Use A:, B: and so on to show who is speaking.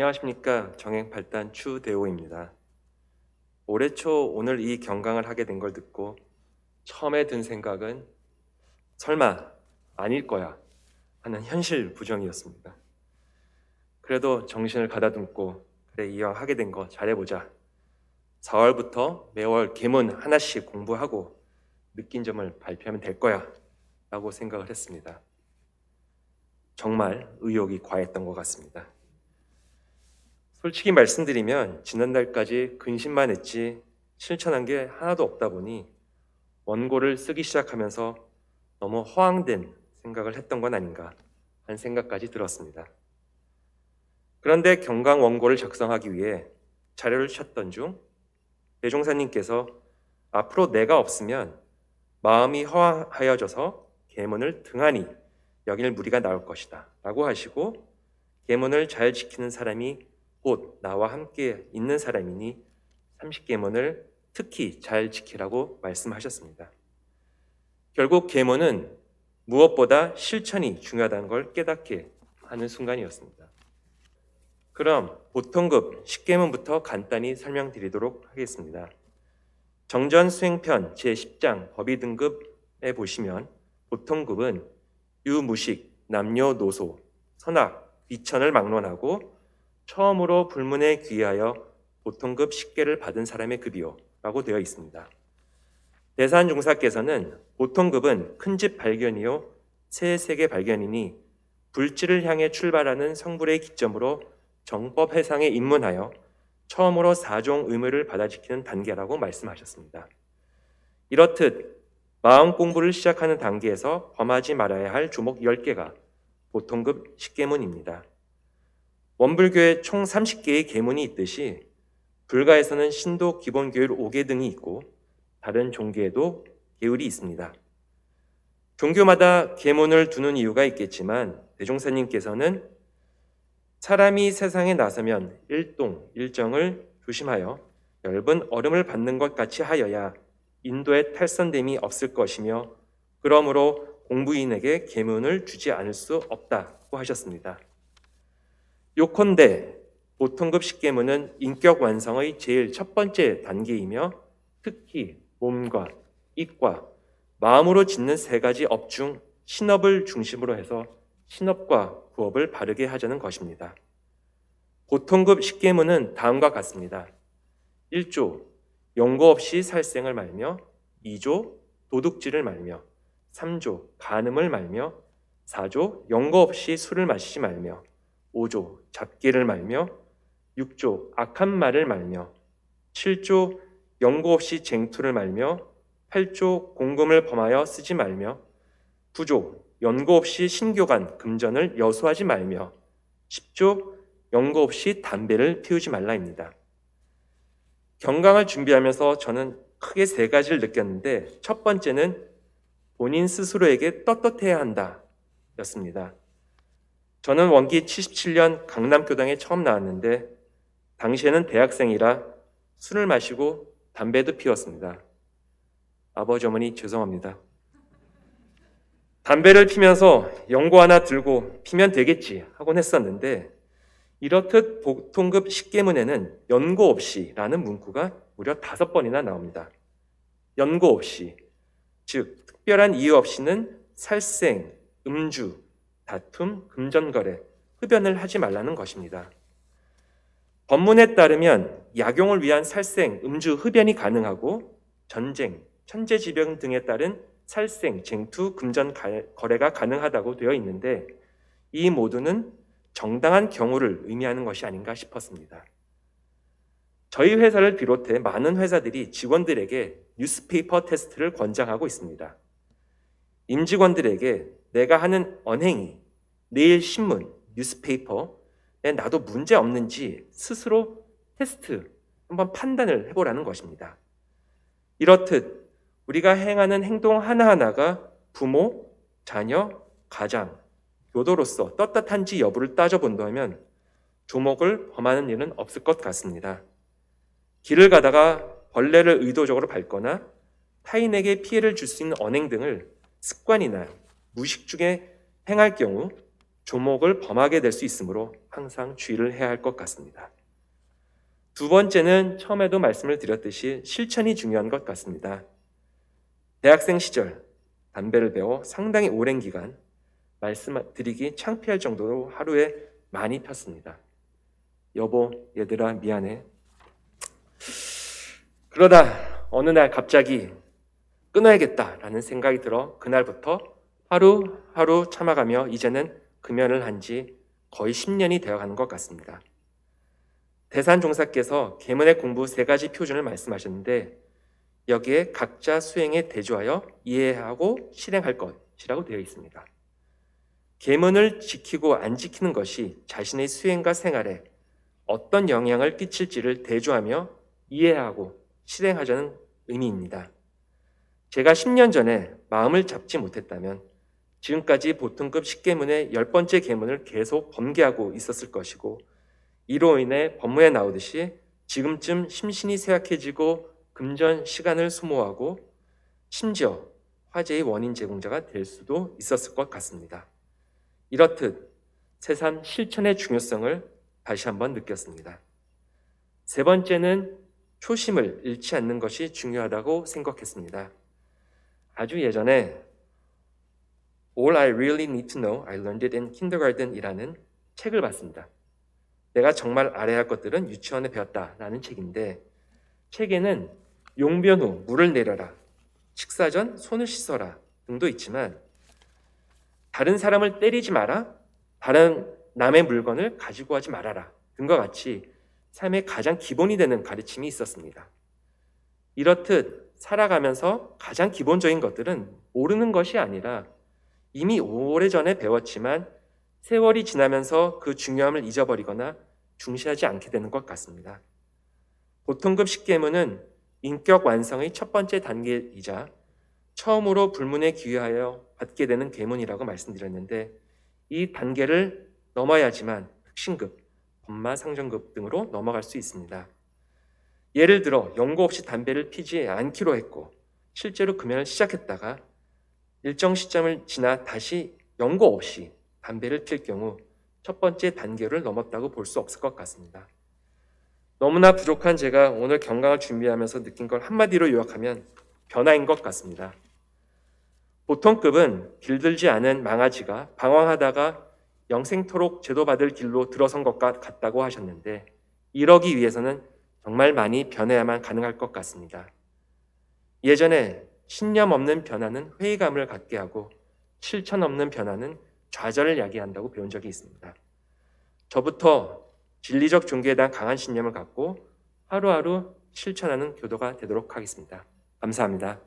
A: 안녕하십니까. 정행팔단 추대호입니다. 올해 초 오늘 이 경강을 하게 된 걸 듣고 처음에 든 생각은 설마 아닐 거야 하는 현실 부정이었습니다. 그래도 정신을 가다듬고 그래 이왕 하게 된 거 잘해보자. 4월부터 매월 계문 하나씩 공부하고 느낀 점을 발표하면 될 거야 라고 생각을 했습니다. 정말 의욕이 과했던 것 같습니다. 솔직히 말씀드리면 지난달까지 근심만 했지 실천한 게 하나도 없다 보니 원고를 쓰기 시작하면서 너무 허황된 생각을 했던 건 아닌가 하는 생각까지 들었습니다. 그런데 경강 원고를 작성하기 위해 자료를 찾던 중 대종사님께서 앞으로 내가 없으면 마음이 허황하여져서 계문을 등한히 여길 무리가 나올 것이다 라고 하시고, 계문을 잘 지키는 사람이 곧 나와 함께 있는 사람이니 30계문을 특히 잘 지키라고 말씀하셨습니다. 결국 계문은 무엇보다 실천이 중요하다는 걸 깨닫게 하는 순간이었습니다. 그럼 보통급 10계문부터 간단히 설명드리도록 하겠습니다. 정전수행편 제10장 법의등급에 보시면 보통급은 유무식, 남녀노소, 선악, 위천을 막론하고 처음으로 불문에 귀하여 보통급 10계를 받은 사람의 급이요 라고 되어 있습니다. 대산종사께서는 보통급은 큰집 발견이요 새세계 발견이니 불지를 향해 출발하는 성불의 기점으로 정법회상에 입문하여 처음으로 사종 의무를 받아 지키는 단계라고 말씀하셨습니다. 이렇듯 마음 공부를 시작하는 단계에서 범하지 말아야 할 조목 10개가 보통급 10계문입니다. 원불교에 총 30개의 계문이 있듯이 불가에서는 신도 기본교율 5개 등이 있고 다른 종교에도 계율이 있습니다. 종교마다 계문을 두는 이유가 있겠지만 대종사님께서는 사람이 세상에 나서면 일동, 일정을 조심하여 엷은 얼음을 받는 것 같이 하여야 인도에 탈선됨이 없을 것이며 그러므로 공부인에게 계문을 주지 않을 수 없다고 하셨습니다. 요컨대 보통급 10계문은 인격 완성의 제일 첫 번째 단계이며 특히 몸과 입과 마음으로 짓는 세 가지 업 중 신업을 중심으로 해서 신업과 부업을 바르게 하자는 것입니다. 보통급 10계문은 다음과 같습니다. 1조 연고 없이 살생을 말며, 2조 도둑질을 말며, 3조 간음을 말며, 4조 연고 없이 술을 마시지 말며, 5조 잡기를 말며, 6조 악한 말을 말며, 7조 연고 없이 쟁투를 말며, 8조 공금을 범하여 쓰지 말며, 9조 연고 없이 신교간 금전을 여수하지 말며, 10조 연고 없이 담배를 피우지 말라입니다. 경강을 준비하면서 저는 크게 세 가지를 느꼈는데, 첫 번째는 본인 스스로에게 떳떳해야 한다 였습니다. 저는 원기 77년 강남교당에 처음 나왔는데 당시에는 대학생이라 술을 마시고 담배도 피웠습니다. 아버지 어머니 죄송합니다. 담배를 피면서 연고 하나 들고 피면 되겠지 하곤 했었는데, 이렇듯 보통급 10계문에는 연고 없이 라는 문구가 무려 5번이나 나옵니다. 연고 없이, 즉 특별한 이유 없이는 살생, 음주, 다툼, 금전거래, 흡연을 하지 말라는 것입니다. 법문에 따르면 약용을 위한 살생, 음주, 흡연이 가능하고 전쟁, 천재지병 등에 따른 살생, 쟁투, 금전 거래가 가능하다고 되어 있는데 이 모두는 정당한 경우를 의미하는 것이 아닌가 싶었습니다. 저희 회사를 비롯해 많은 회사들이 직원들에게 뉴스페이퍼 테스트를 권장하고 있습니다. 임직원들에게 내가 하는 언행이 내일 신문, 뉴스페이퍼에 나도 문제 없는지 스스로 테스트, 한번 판단을 해보라는 것입니다. 이렇듯 우리가 행하는 행동 하나하나가 부모, 자녀, 가장, 교도로서 떳떳한지 여부를 따져본다면 조목을 범하는 일은 없을 것 같습니다. 길을 가다가 벌레를 의도적으로 밟거나 타인에게 피해를 줄 수 있는 언행 등을 습관이나 무식 중에 행할 경우 조목을 범하게 될 수 있으므로 항상 주의를 해야 할 것 같습니다. 두 번째는 처음에도 말씀을 드렸듯이 실천이 중요한 것 같습니다. 대학생 시절 담배를 배워 상당히 오랜 기간 말씀드리기 창피할 정도로 하루에 많이 폈습니다. 여보, 얘들아 미안해. 그러다 어느 날 갑자기 끊어야겠다라는 생각이 들어 그날부터 하루하루 참아가며 이제는 금연을 한 지 거의 10년이 되어가는 것 같습니다. 대산종사께서 계문의 공부 3가지 표준을 말씀하셨는데 여기에 각자 수행에 대조하여 이해하고 실행할 것이라고 되어 있습니다. 계문을 지키고 안 지키는 것이 자신의 수행과 생활에 어떤 영향을 끼칠지를 대조하며 이해하고 실행하자는 의미입니다. 제가 10년 전에 마음을 잡지 못했다면 지금까지 보통급 10계문의 10번째 계문을 계속 범계하고 있었을 것이고 이로 인해 법문에 나오듯이 지금쯤 심신이 쇠약해지고 금전 시간을 소모하고 심지어 화재의 원인 제공자가 될 수도 있었을 것 같습니다. 이렇듯 세상 실천의 중요성을 다시 한번 느꼈습니다. 세 번째는 초심을 잃지 않는 것이 중요하다고 생각했습니다. 아주 예전에 All I Really Need to Know, I Learned It in Kindergarten 이라는 책을 봤습니다. 내가 정말 알아야 할 것들은 유치원에 배웠다라는 책인데 책에는 용변 후 물을 내려라, 식사 전 손을 씻어라 등도 있지만 다른 사람을 때리지 마라, 다른 남의 물건을 가지고 하지 말아라 등과 같이 삶의 가장 기본이 되는 가르침이 있었습니다. 이렇듯 살아가면서 가장 기본적인 것들은 모르는 것이 아니라 이미 오래전에 배웠지만 세월이 지나면서 그 중요함을 잊어버리거나 중시하지 않게 되는 것 같습니다. 보통급 10계문은 인격 완성의 첫 번째 단계이자 처음으로 불문에 귀하여 받게 되는 계문이라고 말씀드렸는데 이 단계를 넘어야지만 특신급, 법마상정급 등으로 넘어갈 수 있습니다. 예를 들어 연고 없이 담배를 피지 않기로 했고 실제로 금연을 시작했다가 일정 시점을 지나 다시 연고 없이 담배를 필 경우 첫 번째 단계를 넘었다고 볼 수 없을 것 같습니다. 너무나 부족한 제가 오늘 경강을 준비하면서 느낀 걸 한마디로 요약하면 변화인 것 같습니다. 보통급은 길들지 않은 망아지가 방황하다가 영생토록 제도받을 길로 들어선 것 같다고 하셨는데 이러기 위해서는 정말 많이 변해야만 가능할 것 같습니다. 예전에 신념 없는 변화는 회의감을 갖게 하고 실천 없는 변화는 좌절을 야기한다고 배운 적이 있습니다. 저부터 진리적 종교에 대한 강한 신념을 갖고 하루하루 실천하는 교도가 되도록 하겠습니다. 감사합니다.